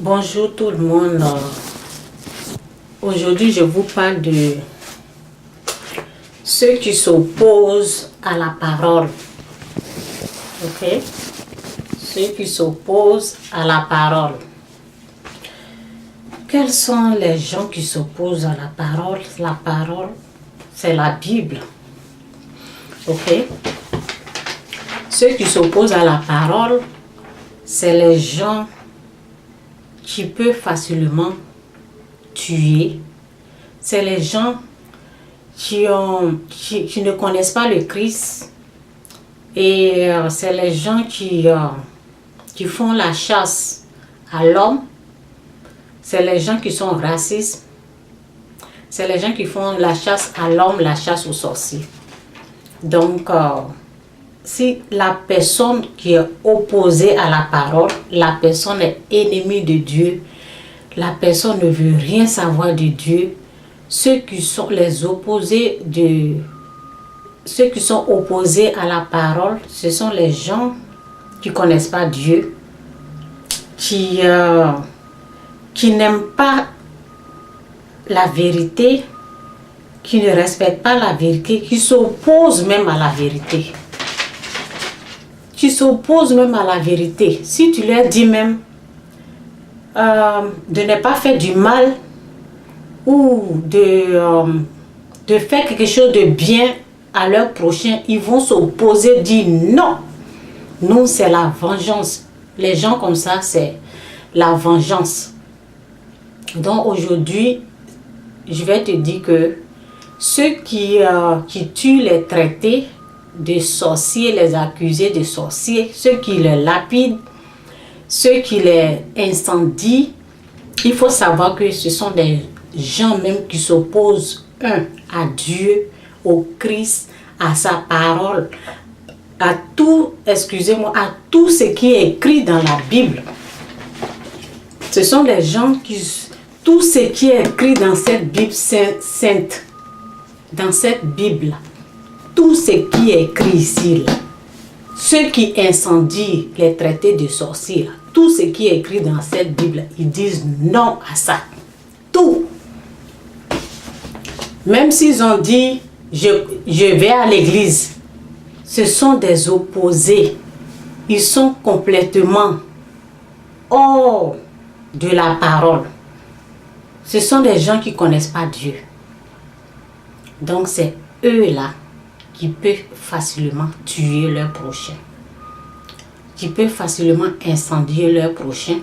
Bonjour tout le monde. Aujourd'hui, je vous parle de ceux qui s'opposent à la parole. Ok? Ceux qui s'opposent à la parole. Quels sont les gens qui s'opposent à la parole? La parole, c'est la Bible. Ok? Ceux qui s'opposent à la parole, c'est les gens qui peuvent facilement tuer. C'est les gens qui ne connaissent pas le Christ. Et c'est les gens qui font la chasse à l'homme. C'est les gens qui sont racistes. C'est les gens qui font la chasse à l'homme, la chasse aux sorciers. Donc, si la personne qui est opposée à la parole, la personne est ennemie de Dieu, la personne ne veut rien savoir de Dieu, ceux qui sont opposés à la parole, ce sont les gens qui ne connaissent pas Dieu, qui n'aiment pas la vérité, qui ne respectent pas la vérité, qui s'opposent même à la vérité. Qui s'opposent même à la vérité. Si tu leur dis même de ne pas faire du mal ou de faire quelque chose de bien à leur prochain, ils vont s'opposer, dire non. Nous, c'est la vengeance. Les gens comme ça, c'est la vengeance. Donc aujourd'hui, je vais te dire que ceux qui tuent les traités de sorciers, les accusés de sorciers, ceux qui les lapident, ceux qui les incendient, il faut savoir que ce sont des gens même qui s'opposent à Dieu, au Christ, à sa parole, à tout, à tout ce qui est écrit dans la Bible. Ce sont des gens tout ce qui est écrit dans cette Bible sainte, dans cette Bible, tout ce qui est écrit ici, là, ceux qui incendient les traités de sorciers, là, tout ce qui est écrit dans cette Bible, ils disent non à ça. Tout. Même s'ils ont dit, je vais à l'église, ce sont des opposés. Ils sont complètement hors de la parole. Ce sont des gens qui ne connaissent pas Dieu. Donc c'est eux-là qui peuvent facilement tuer leur prochain, qui peuvent facilement incendier leur prochain,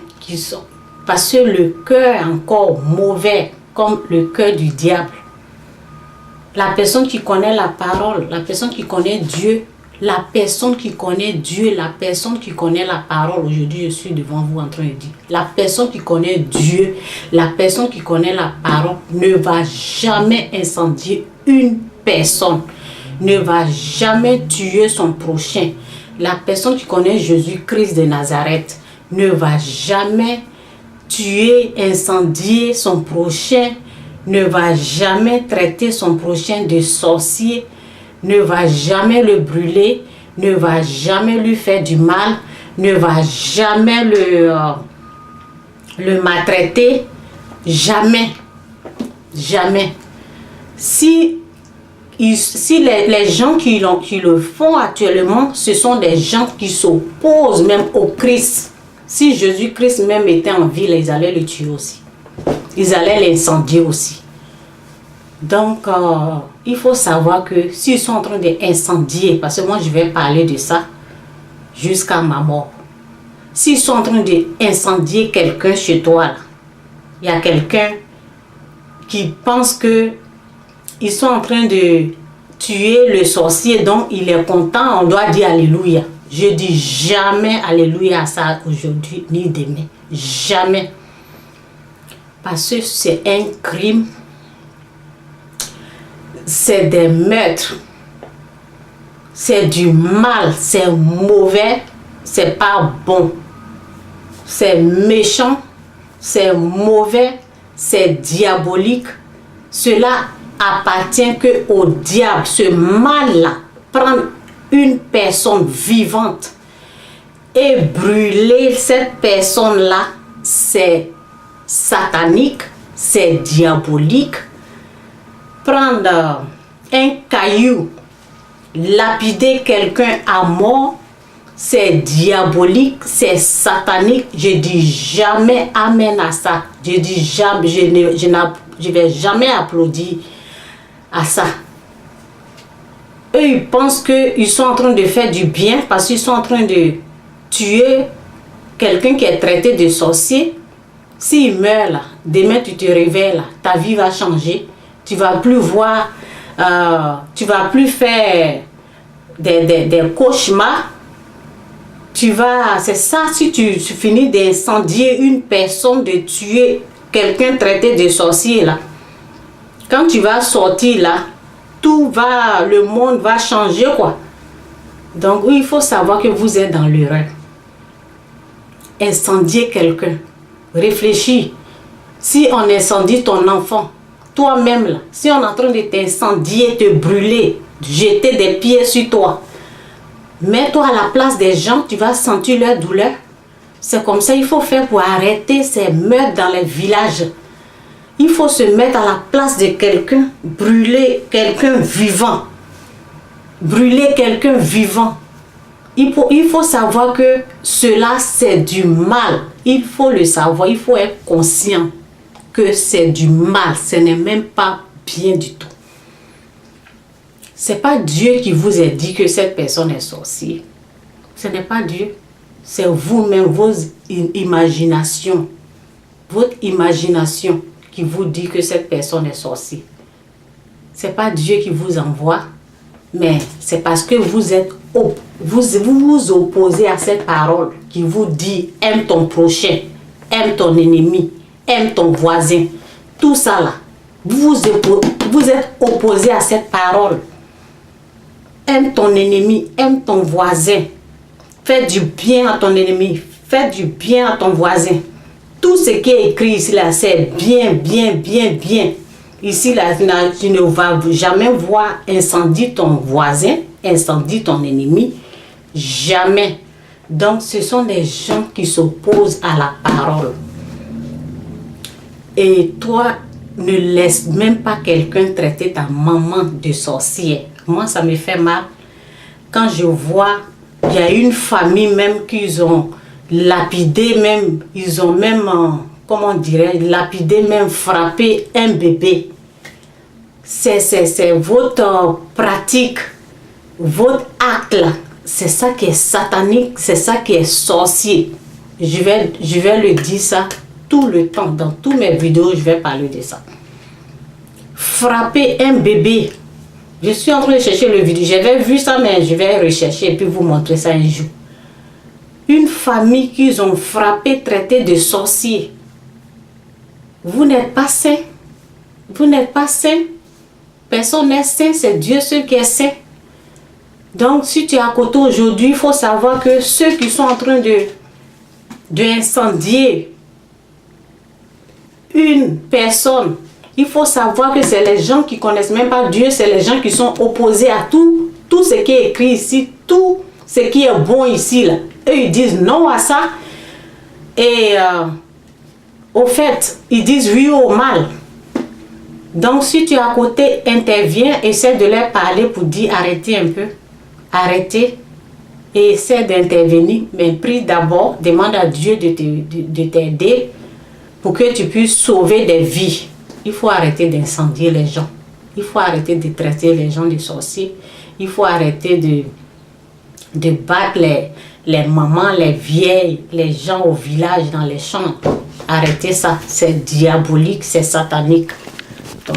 parce que le cœur est encore mauvais, comme le cœur du diable. La personne qui connaît la parole, la personne qui connaît Dieu, la personne qui connaît Dieu, la personne qui connaît la parole, aujourd'hui je suis devant vous en train de dire, la personne qui connaît Dieu, la personne qui connaît la parole ne va jamais incendier une personne, ne va jamais tuer son prochain. La personne qui connaît Jésus-Christ de Nazareth ne va jamais tuer, incendier son prochain, ne va jamais traiter son prochain de sorcier, ne va jamais le brûler, ne va jamais lui faire du mal, ne va jamais le maltraiter, jamais, jamais. Si les gens qui le font actuellement, ce sont des gens qui s'opposent même au Christ. Si Jésus-Christ même était en vie, ils allaient le tuer aussi. Ils allaient l'incendier aussi. Donc, il faut savoir que s'ils sont en train d'incendier, parce que moi je vais parler de ça jusqu'à ma mort. S'ils sont en train d'incendier quelqu'un chez toi, il y a quelqu'un qui pense que ils sont en train de tuer le sorcier, donc il est content, on doit dire Alléluia. Je dis jamais Alléluia à ça aujourd'hui ni demain. Jamais. Parce que c'est un crime. C'est des meurtres. C'est du mal. C'est mauvais. C'est pas bon. C'est méchant. C'est mauvais. C'est diabolique. Cela appartient que au diable. Ce mal-là, prendre une personne vivante et brûler cette personne-là, c'est satanique, c'est diabolique. Prendre un caillou, lapider quelqu'un à mort, c'est diabolique, c'est satanique. Je dis jamais amen à ça. Je dis jamais, je vais jamais applaudir à ça. Eux, ils pensent qu'ils sont en train de faire du bien parce qu'ils sont en train de tuer quelqu'un qui est traité de sorcier. S'il meurt là, demain tu te réveilles là, ta vie va changer. Tu vas plus voir, tu vas plus faire des cauchemars. C'est ça, si tu finis d'incendier une personne, de tuer quelqu'un traité de sorcier là. Quand tu vas sortir là, le monde va changer quoi. Donc il faut savoir que vous êtes dans l'erreur. Incendier quelqu'un, réfléchis. Si on incendie ton enfant, toi-même là, si on est en train de t'incendier, te brûler, jeter des pierres sur toi, mets-toi à la place des gens, tu vas sentir leur douleur. C'est comme ça qu'il faut faire pour arrêter ces meurtres dans les villages. Il faut se mettre à la place de quelqu'un, brûler quelqu'un vivant. Brûler quelqu'un vivant. Il faut savoir que cela, c'est du mal. Il faut le savoir, il faut être conscient que c'est du mal. Ce n'est même pas bien du tout. Ce n'est pas Dieu qui vous a dit que cette personne est sorcière. Ce n'est pas Dieu. C'est vous-même, vos imaginations. Votre imagination qui vous dit que cette personne est sorcière. Ce n'est pas Dieu qui vous envoie, mais c'est parce que vous vous opposez à cette parole qui vous dit aime ton prochain, aime ton ennemi, aime ton voisin. Tout ça là, vous êtes opposé à cette parole. Aime ton ennemi, aime ton voisin. Fais du bien à ton ennemi, fais du bien à ton voisin. Tout ce qui est écrit ici là, c'est bien, bien, bien, bien. Ici là, tu ne vas jamais voir incendie ton voisin, incendie ton ennemi. Jamais. Donc ce sont des gens qui s'opposent à la parole. Et toi, ne laisse même pas quelqu'un traiter ta maman de sorcière. Moi, ça me fait mal. Quand je vois, il y a une famille même qu'ils ont lapidé, même, ils ont même, comment dirais-je, lapidé, même frappé un bébé. C'est votre pratique, votre acte là. C'est ça qui est satanique, c'est ça qui est sorcier. Je vais le dire ça tout le temps. Dans toutes mes vidéos, je vais parler de ça. Frapper un bébé. Je suis en train de chercher le vidéo. J'avais vu ça, mais je vais rechercher et puis vous montrer ça un jour. Une famille qu'ils ont frappé, traité de sorcier. Vous n'êtes pas saint. Vous n'êtes pas saint. Personne n'est saint, c'est Dieu seul qui est saint. Donc, si tu es à côté aujourd'hui, il faut savoir que ceux qui sont en train de incendier une personne, il faut savoir que c'est les gens qui ne connaissent même pas Dieu, c'est les gens qui sont opposés à tout ce qui est écrit ici, tout ce qui est bon ici. Là. Eux, ils disent non à ça. Et au fait, ils disent oui au mal. Donc, si tu es à côté, interviens, essaie de leur parler pour dire arrêtez un peu. Arrêtez et essaie d'intervenir. Mais prie d'abord, demande à Dieu de t'aider pour que tu puisses sauver des vies. Il faut arrêter d'incendier les gens. Il faut arrêter de traiter les gens de sorciers. Il faut arrêter de battre les mamans, les vieilles, les gens au village, dans les champs. Arrêtez ça. C'est diabolique, c'est satanique. Donc,